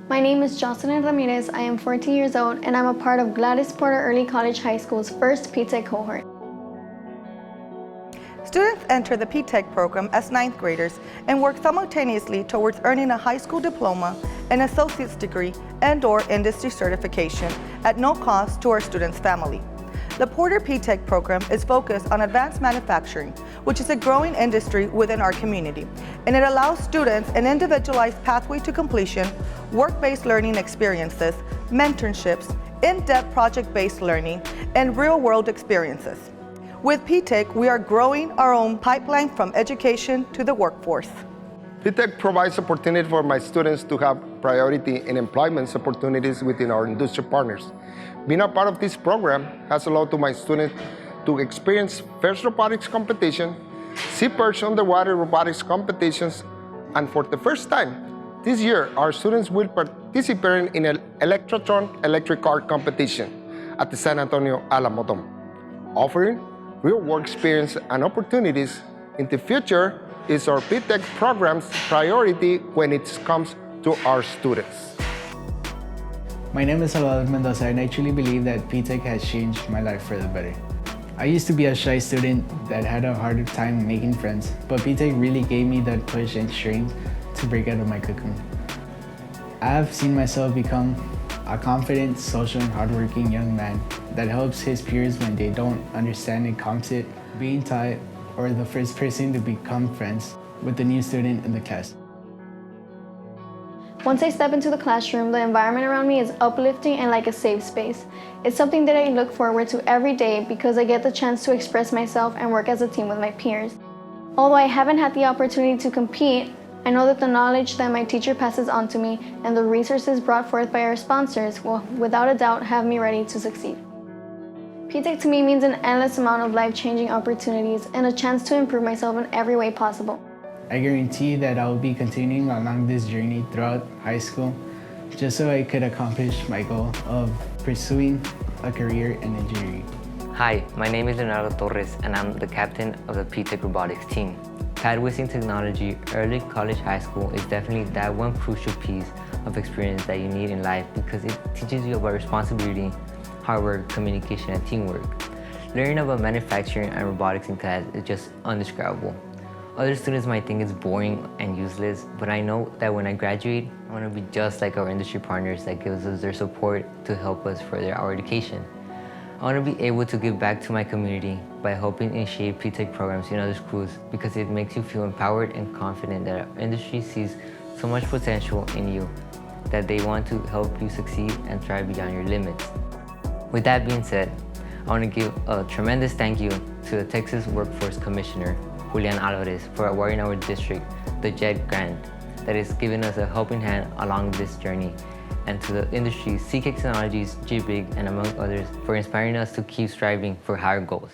My name is Jocelyn Ramirez. I am 14 years old and I'm a part of Gladys Porter Early College High School's first P-TECH cohort. Students enter the P-TECH program as 9th graders and work simultaneously towards earning a high school diploma, an associate's degree, and/or industry certification at no cost to our students' family. The Porter P-TECH program is focused on advanced manufacturing, which is a growing industry within our community, and it allows students an individualized pathway to completion, work-based learning experiences, mentorships, in-depth project-based learning, and real-world experiences. With P-TECH, we are growing our own pipeline from education to the workforce. P-TECH provides opportunity for my students to have priority in employment opportunities within our industry partners. Being a part of this program has allowed to my students to experience FIRST robotics competition, Seaperch underwater robotics competitions, and for the first time this year, our students will participate in an Electrotron electric car competition at the San Antonio Alamodome, offering real-world experience and opportunities in the future is our P-TECH program's priority when it comes to our students. My name is Salvador Mendoza, and I truly believe that P-TECH has changed my life for the better. I used to be a shy student that had a harder time making friends, but P-TECH really gave me that push and strength to break out of my cocoon. I have seen myself become a confident, social, and hardworking young man that helps his peers when they don't understand a concept, being taught, or the first person to become friends with the new student in the class. Once I step into the classroom, the environment around me is uplifting and like a safe space. It's something that I look forward to every day because I get the chance to express myself and work as a team with my peers. Although I haven't had the opportunity to compete, I know that the knowledge that my teacher passes on to me and the resources brought forth by our sponsors will, without a doubt, have me ready to succeed. P-TECH to me means an endless amount of life-changing opportunities and a chance to improve myself in every way possible. I guarantee that I will be continuing along this journey throughout high school just so I could accomplish my goal of pursuing a career in engineering. Hi, my name is Leonardo Torres and I'm the captain of the P-TECH robotics team. Pad whizzing technology, early college high school is definitely that one crucial piece of experience that you need in life because it teaches you about responsibility, hard work, communication, and teamwork. Learning about manufacturing and robotics in class is just indescribable. Other students might think it's boring and useless, but I know that when I graduate, I want to be just like our industry partners that gives us their support to help us further our education. I want to be able to give back to my community by helping initiate P-TECH programs in other schools because it makes you feel empowered and confident that our industry sees so much potential in you that they want to help you succeed and thrive beyond your limits. With that being said, I want to give a tremendous thank you to the Texas Workforce Commissioner, Julian Alvarez, for awarding our district the JET grant that is giving us a helping hand along this journey, and to the industry, CK Technologies, GBIG, and among others, for inspiring us to keep striving for higher goals.